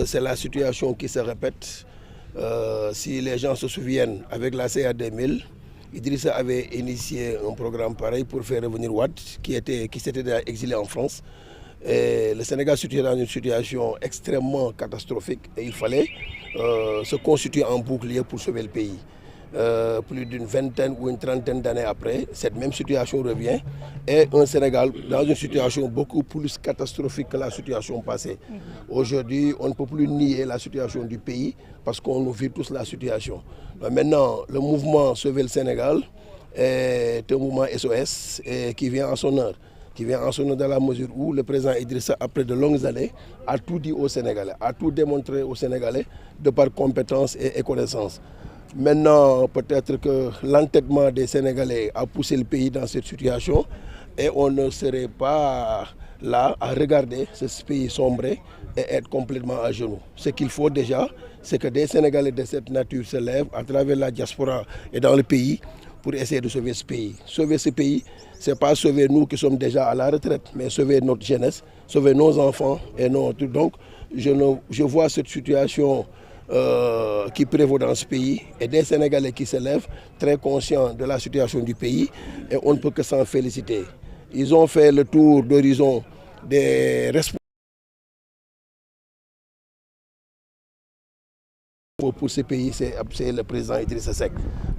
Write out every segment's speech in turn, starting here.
c'est la situation qui se répète. Si les gens se souviennent, avec la CA 2000, Idrissa avait initié un programme pareil pour faire revenir Wade, qui s'était déjà exilé en France. Et le Sénégal se situait dans une situation extrêmement catastrophique et il fallait se constituer en bouclier pour sauver le pays. Plus d'une vingtaine ou une trentaine d'années après, cette même situation revient et un Sénégal dans une situation beaucoup plus catastrophique que la situation passée. Aujourd'hui, on ne peut plus nier la situation du pays parce qu'on vit tous la situation. Maintenant, le mouvement Sauver le Sénégal est un mouvement SOS qui vient en son heure. Qui vient en son heure dans la mesure où le président Idrissa, après de longues années, a tout dit aux Sénégalais, a tout démontré aux Sénégalais de par compétence et connaissance. Maintenant, peut-être que l'entêtement des Sénégalais a poussé le pays dans cette situation et on ne serait pas là à regarder ce pays sombrer et être complètement à genoux. Ce qu'il faut déjà, c'est que des Sénégalais de cette nature se lèvent à travers la diaspora et dans le pays pour essayer de sauver ce pays. Sauver ce pays, ce n'est pas sauver nous qui sommes déjà à la retraite, mais sauver notre jeunesse, sauver nos enfants et notre... Donc, je vois cette situation qui prévaut dans ce pays et des Sénégalais qui se lèvent très conscients de la situation du pays et on ne peut que s'en féliciter. Ils ont fait le tour d'horizon des responsables pour ce pays, c'est le président Idrissa Seck.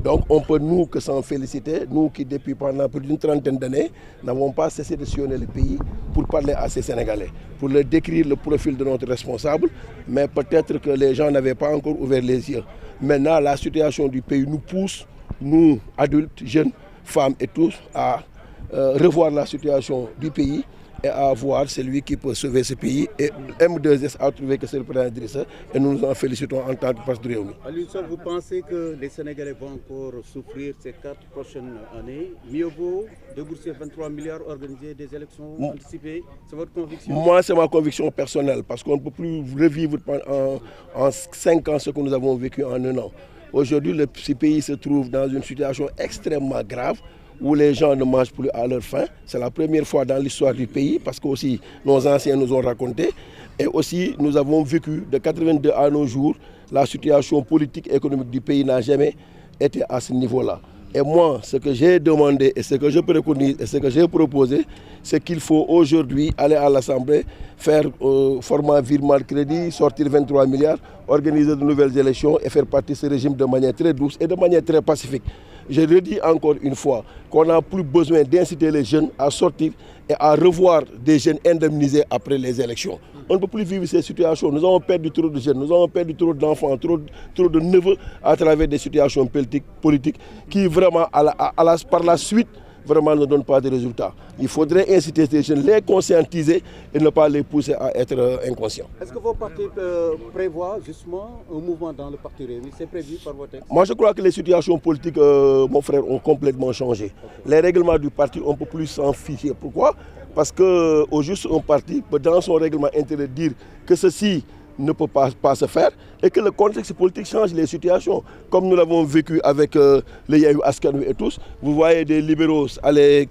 Donc on peut nous que s'en féliciter, nous qui depuis pendant plus d'une trentaine d'années n'avons pas cessé de sillonner le pays pour parler à ces Sénégalais, pour leur décrire le profil de notre responsable, mais peut-être que les gens n'avaient pas encore ouvert les yeux. Maintenant, la situation du pays nous pousse, nous adultes, jeunes, femmes et tous, à revoir la situation du pays et à voir celui qui peut sauver ce pays. Et M2S a trouvé que c'est le président Idrissa et nous nous en félicitons en tant que parti de Rewmi. Aliou Sow, vous pensez que les Sénégalais vont encore souffrir ces 4 prochaines années? Mieux vaut débourser 23 milliards, organiser des élections anticipées? C'est votre conviction? Moi, c'est ma conviction personnelle parce qu'on ne peut plus revivre en 5 ans ce que nous avons vécu en 1 an. Aujourd'hui, ce pays se trouve dans une situation extrêmement grave où les gens ne mangent plus à leur faim. C'est la première fois dans l'histoire du pays parce que aussi nos anciens nous ont raconté. Et aussi nous avons vécu de 82 à nos jours, la situation politique et économique du pays n'a jamais été à ce niveau-là. Et moi, ce que j'ai demandé et ce que je préconise et ce que j'ai proposé, c'est qu'il faut aujourd'hui aller à l'Assemblée, faire format virement de crédit, sortir 23 milliards, organiser de nouvelles élections et faire partie de ce régime de manière très douce et de manière très pacifique. Je le dis encore une fois qu'on n'a plus besoin d'inciter les jeunes à sortir et à revoir des jeunes indemnisés après les élections. On ne peut plus vivre ces situations. Nous avons perdu trop de jeunes, nous avons perdu trop d'enfants, trop de neveux à travers des situations politiques qui vraiment, par la suite, vraiment ne donnent pas de résultats. Il faudrait inciter ces jeunes, les conscientiser et ne pas les pousser à être inconscients. Est-ce que vos partis prévoient justement un mouvement dans le parti Rewmi? C'est prévu par vos textes? Moi, je crois que les situations politiques, mon frère, ont complètement changé. Okay. Les règlements du parti, on ne peut plus s'en ficher. Pourquoi? Parce qu'au juste un parti peut dans son règlement intérieur dire que ceci ne peut pas se faire et que le contexte politique change les situations. Comme nous l'avons vécu avec les Yewwi Askan Wi et tous, vous voyez des libéraux aller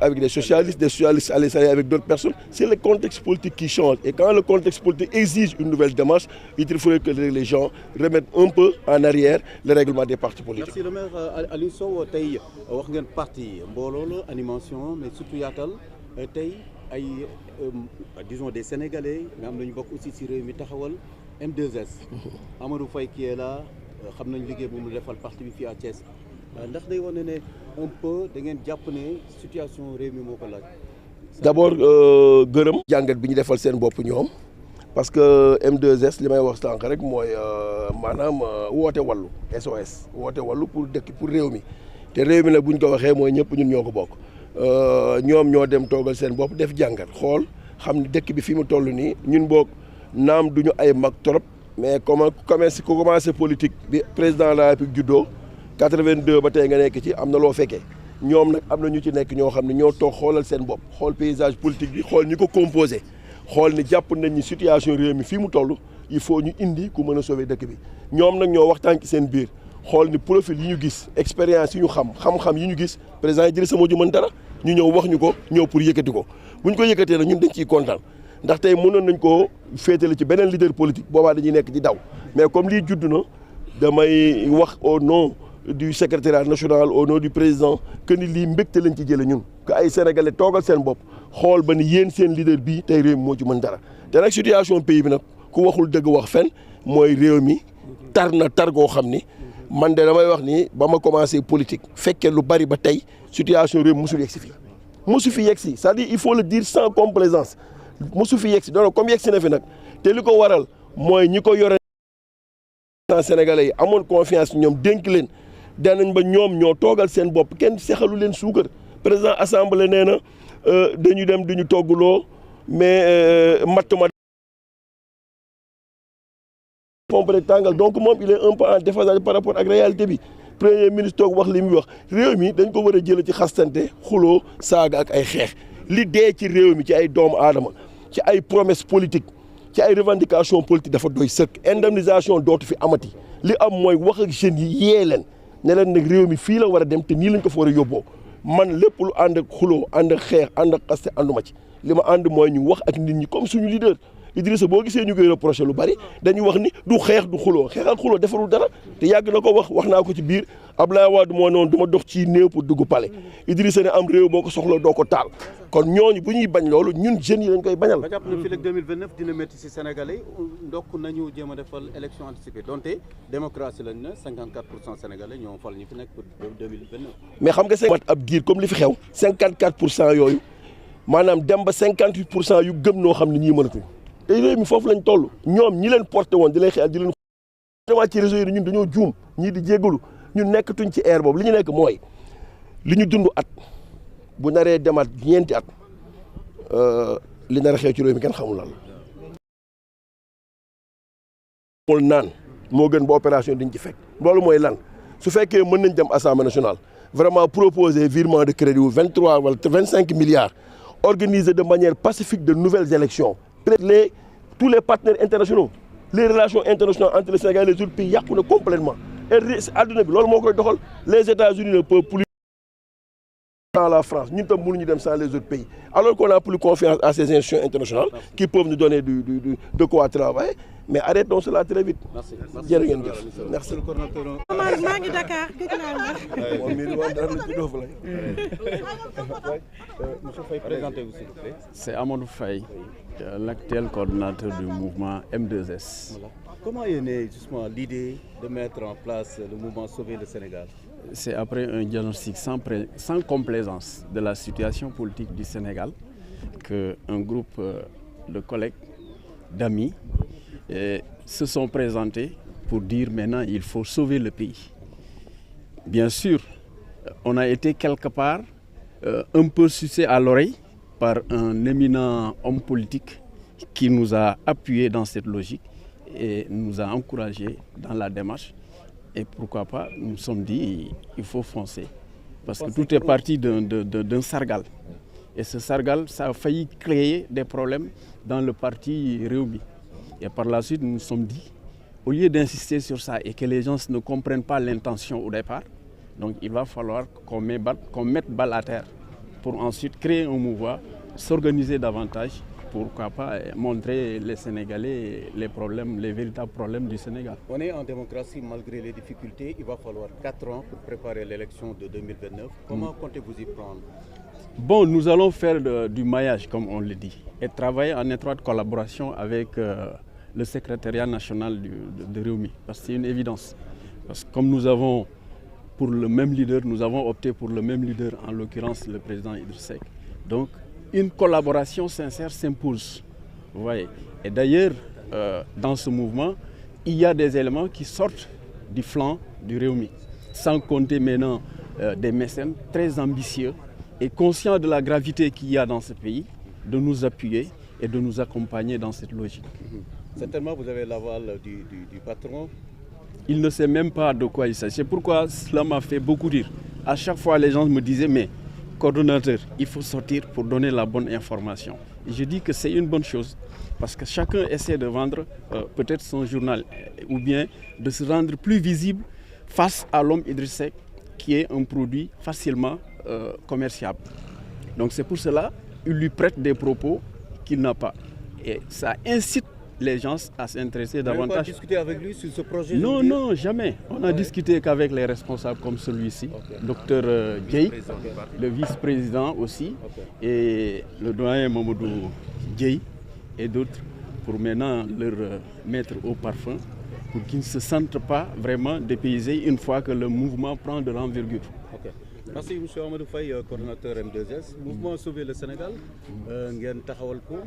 avec des socialistes aller s'allier avec d'autres personnes. C'est le contexte politique qui change. Et quand le contexte politique exige une nouvelle démarche, il faudrait que les gens remettent un peu en arrière le règlement des partis politiques. Merci le maire Aliou Sow. Tey wax ngeen parti mbooloo la animation mais surtout yaatal tey ay disons des Sénégalais mais am nañu bokk aussi ci réew mi taxawal M2S. Amadou Faye qui est là xam nañ liggéey bu mu defal parti bi fii à Thiès ndax day wane ne un peu da ngeen jàpp ne situation réew mi moo ko laaj. D'abord gërëm jàngat bi ñu defal seen bopp ñoom parce que M2S li may wax sànq rek mooy maanaam woote wàllu SOS woote wàllu pour dëkk pour réew mi te réew mi nag bu ñu ko waxee mooy ñëpp ñun ñoo ko bokk. ñoom ñoo dem toogal seen bopp def jàngat xool xam ne dëkk bi fi mu toll nii ñun boog naam duñu ay mag trop mais ku commencé politique bi président de la République juddoo 82 ba tey nga nekk ci am na loo fekkee ñoom nag am na ñu ci nekk ñoo xam ne ñoo toog xoolal seen bopp xool paysage politique bi xool ñi ko composé xool ni jàpp nañ ni situation réew mi fii mu toll il faut ñu indi ku mën a sauver dëkk bi ñoom nag ñoo waxtaan ci seen biir xool ni profil yi ñu gis expérience yi ñu xam-xam yi ñu gis président Idrissa moo ju mën dara ñu ñëw wax ñu ko ñëw pour yëkkati ko bu ñu ko yëkkatee nag ñun dañ ciy kontaan ndax tey mënoon nañ koo féetale ci beneen leader politique boobaa dañuy nekk di daw mais comme lii judd na damay wax au nom du secrétariat national au nom du président que ni lii mbégte lañ ci jëlee ñun que ay sénégalais toogal seen bopp xool ba ni yéen seen leader bii tey réew mi moo ci mën dara te nag situation pays bi nag ku waxul dëgg wax fen mooy réew mi tar na tar goo xam ni man de damay wax ni ba ma commencé politique fekkee lu bari ba tey situation réew mi musul yegg si fii musu fi yegg si c'est-à-dire il faut le dire sans complaisance musu fi yegg si donc comme yegg si na fi nag te li ko waral mooy ñi ko yore sénégalais yi amoon confiance ñoom dénk leen danañ ba ñoom ñoo toogal seen bopp kenn sexalu leen suukar président assemblée nee na dañu dem duñu togguloo mais matt ma pompe tàngal donc moom il est un peu en déphasage par rapport ak réalité bi premier ministre toog wax li muy wax réew mi dañ ko war a jële ci xastante xuloo saaga ak ay xeex li dee ci réew mi ci ay doomu aadama ci ay promesse politique ci ay revendication politique dafa doy sëkk indemnisation dootu fi amati li am mooy wax ak jeunes yi yee leen ne leen nag réew mi fii la war a dem te nii lañ ko fa war a yóbboo man lépp lu ànd ak xuloo ànd ak xeex ànd ak xaste ànduma ci li ma ànd mooy ñu wax ak nit ñi comme suñu leader Idrissa boo gisee ñu koy reproché lu bari dañuy wax ni du xeex du xuloo xeex ak xuloo defarul dara te yàgg na ko wax naa ko ci biir Abdoulaye Wade moo noonu du ma dox ci néew pour dugg palais Idrissa ne am réew moo ko soxla doo ko taal kon ñooñu bu ñuy bañ loolu ñun jeunes yi lañ koy bañal. nga jàpp ne fii ak 2029 dina métti si Sénégalais ndokk nañu jéem a defal élection anticipée donte démocratie lañ ne 54% Sénégalais ñoo fal ñu fi nekk pour 2029. mais xam nga seen mat ab diir comme li fi xew 54% yooyu maanaam dem ba 58% yu gëm noo xam ne ñii mënatuñ te réew mi foofu lañ toll ñoom ñi leen porté woon di leen xeex di leen vraiment ci réseau yi ñun dañoo juum ñii di jéggalu ñun nekkatuñ ci air boobu li ñu nekk mooy li ñu dund at bu naree demaat ñeenti at li nar a xew ci réew mi kenn xamul lan la naan moo gën ba opération diñ ci fekk loolu mooy lan su fekkee mën nañ dem assemblée nationale vraiment proposer virement de crédit wu 23 wala 25 milliards organiser de manière pacifique de nouvelles élections tous les partenaires internationaux les relations internationales entre le Sénégal et les autres pays yàqu na complètement et adduna bi loolu moo koy doxal les États-Unis ne peuvent plus sans la France ñun tam mënuñu dem sans les autres pays alors qu'on a plus confiance à ces institutions internationales qui peuvent nous donner de quoi travailler mais arrêtons cela très vite. jërë ngeen jëf merci. maa ngi Dakar gëj naa la. moom mii wax dara la ci doofu la. Monsieur Faye, présentez-vous s'il vous plaît. C'est Amadou Faye, l'actuel coordonnateur du mouvement M2S. Voilà. Comment est née justement l'idée de mettre en place le mouvement Sauver le Sénégal? C'est après un diagnostic sans complaisance de la situation politique du Sénégal qu'un groupe de collègues, d'amis, se sont présentés pour dire maintenant il faut sauver le pays. Bien sûr, on a été quelque part un peu sucé à l'oreille par un éminent homme politique qui nous a appuyés dans cette logique et nous a encouragés dans la démarche. Et pourquoi pas, nous nous sommes dit, il faut foncer. Parce que tout est parti d'un sargal. Et ce sargal, ça a failli créer des problèmes dans le parti Réumi. Et par la suite, nous nous sommes dit, au lieu d'insister sur ça et que les gens ne comprennent pas l'intention au départ, donc il va falloir qu'on mette balle à terre pour ensuite créer un mouvement, s'organiser davantage, pourquoi pas montrer les Sénégalais les problèmes, les véritables problèmes du Sénégal. On est en démocratie malgré les difficultés. Il va falloir 4 ans pour préparer l'élection de 2029. Comment comptez-vous y prendre? Bon, nous allons faire du maillage, comme on le dit, et travailler en étroite collaboration avec le secrétariat national de Réumi, parce que c'est une évidence. Parce que comme nous avons pour le même leader, nous avons opté pour le même leader, en l'occurrence le président Idrissa Seck. Donc, une collaboration sincère s'impose. Vous voyez. Et d'ailleurs, dans ce mouvement, il y a des éléments qui sortent du flanc du Réumi, sans compter maintenant des mécènes très ambitieux et conscients de la gravité qu'il y a dans ce pays, de nous appuyer et de nous accompagner dans cette logique. Certainement, vous avez l'aval du patron. Il ne sait même pas de quoi il s'agit. C'est pourquoi cela m'a fait beaucoup rire. À chaque fois, les gens me disaient, mais coordonnateur, il faut sortir pour donner la bonne information. Et je dis que c'est une bonne chose, parce que chacun essaie de vendre peut-être son journal, ou bien de se rendre plus visible face à l'homme Idrissa Seck, qui est un produit facilement commerciable. Donc c'est pour cela qu'il lui prête des propos qu'il n'a pas. et ça incite les gens à s'intéresser davantage. Vous n'avez pas discuté avec lui sur ce projet? Non, non, jamais. On a discuté qu'avec les responsables comme celui-ci, docteur Dieye, le vice-président aussi, et le doyen Mamadou Dieye et d'autres, pour maintenant leur mettre au parfum, pour qu'ils ne se sentent pas vraiment dépaysés une fois que le mouvement prend de l'envergure. Ok. Merci M. Amadou Faye, coordonnateur M2S. Mouvement Sauver le Sénégal, ngeen taxawal ko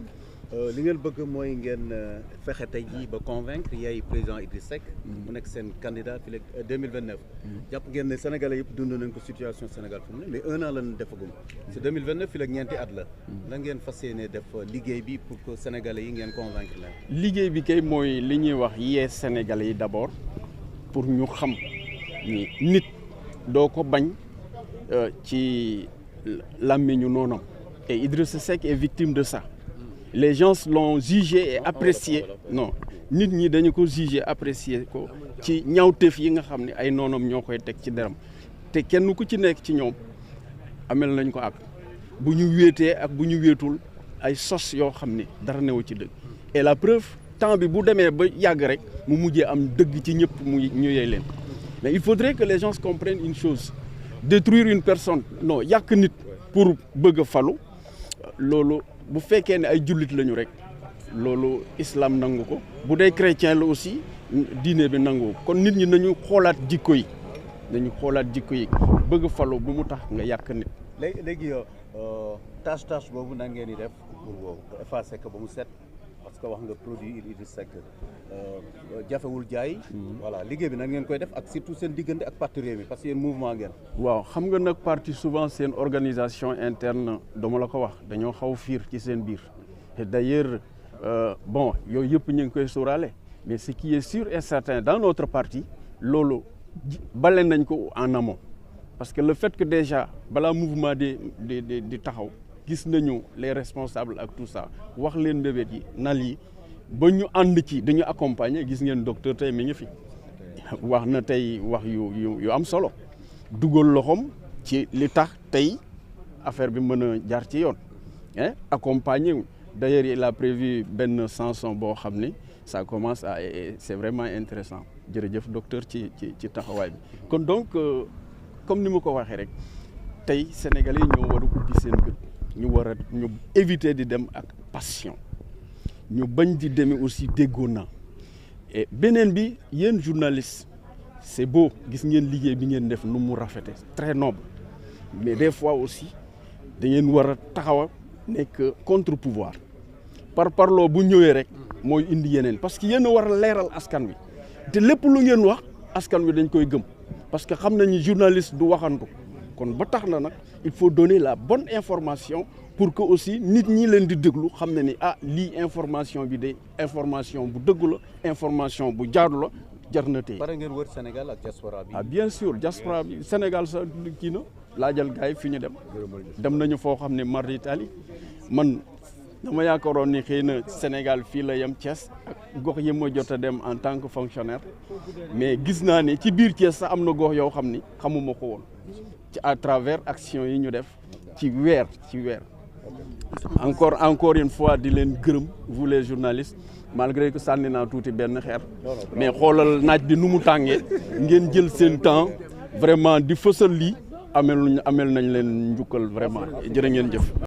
li ngeen bëgg mooy ngeen fexe tey jii ba convaincre yaay président Idriss Seck mu nekk seen candidat fii léegi 2029. jàpp ngeen ne Sénégalais yëpp dund nañ ko situation Sénégal fu mu ne mais 1 an lañ defagum. c'est 2029 fii léegi ñeenti at la. lan ngeen fas yéene def liggéey bi pour que Sénégalais yi ngeen convaincre leen. liggéey bi kay mooy li ñuy wax yee Sénégalais yi d'abord pour ñu xam ni nit doo ko bañ ci làmmiñu noonam et Idriss Seck est victime de ça. Les gens l'ont jugé et apprécié non nit ñi dañu ko jugé apprécié ko ci ñaawteef yi nga xam ne ay noonam ñoo koy teg ci deram te kenn ku ci nekk ci ñoom amel nañ ko ak bu ñu wéetee ak bu ñu wéetul ay sos yoo xam ne dara newu ci dëgg et la preuve temps bi bu demee ba yàgg rek mu mujjee am dëgg ci ñëpp mu ñu yey leen mais il faudrait que les gens comprennent une chose détruire une personne non yàq nit pour bëgg a falu loolu bu fekkee ne ay jullit lañu rek loolu islam nangu ko bu dee chrétien la aussi diine bi nangu ko kon nit ñi nañu xoolaat jikko yi bëgg falu bu mu tax nga yàq nit. léegi tâche boobu nan ngeen di def pour effacer ko ba mu set parce que wax nga produit Idriss Seck jafewul jaay. voilà liggéey bi nan ngeen koy def ak surtout seen diggante ak parti Rewmi parce que yéen mouvement ngeen. waaw xam nga nag parti souvent seen organisation interne dama la ko wax dañoo xaw fiir ci seen biir et d'ailleurs bon yooyu yëpp ñu ngi koy sóoraale mais ce qui est sûr et certain dans notre parti loolu bale nañ ko en amont parce que le fait que déjà balaa mouvement di taxaw gis nañu les responsables ak tout ça wax leen mbébét yi nal yi ba ñu ànd ci dañu accompagner gis ngeen docteur tey mi ngi fi wax na tey wax yu am solo dugal loxoom ci li tax tey affaire bi mën a jaar ci yoon accompagner d'ailleurs il a prévu benn chanson boo xam ne ça commence à c'est vraiment intéressant jërëjëf docteur ci taxawaay bi kon donc comme ni ma ko waxee rek tey sénégalais ñoo war a ubbi seen gët ñu éviter di dem ak passion ñu bañ di demee aussi déggoo na et beneen bi yéen journaliste c'est beau gis ngeen liggéey bi ngeen def nu mu rafete très noble mais des fois aussi da ngeen war a taxaw a nekk contre pouvoir par parloo bu ñëwee rek mooy indi yeneen parce que yéen a war a leeral askan wi te lépp lu ngeen wax askan wi dañ koy gëm parce que xam nañu journaliste du waxantu kon ba tax na nag il faut donner la bonne information pour que aussi nit ñi leen di déglu xam na ni lii information bi de information bu dëggu la information bu jaadu la jar na tey. pare ngeen wër Sénégal ak diaspora bi. bien sûr diaspora bi Sénégal sax kii na laajal gars yi fi ñu dem nañu foo xam ne mar d'Italie man dama yaakaaroon ni xëy na Sénégal fii la yem Thiès ak gox yi ma jot a dem en tant que fonctionnaire mais gis naa ne ci biir Thiès sax am na gox yoo xam ni xamuma ko woon ci à travers action yi ñu def ci weer encore une fois di leen gërëm vous les journalistes malgré que sànni naa tuuti benn xeer mais xoolal naaj bi nu mu tàngee ngeen jël seen temps vraiment di fësal lii amel nañ leen njukkal vraiment jërë ngeen jëf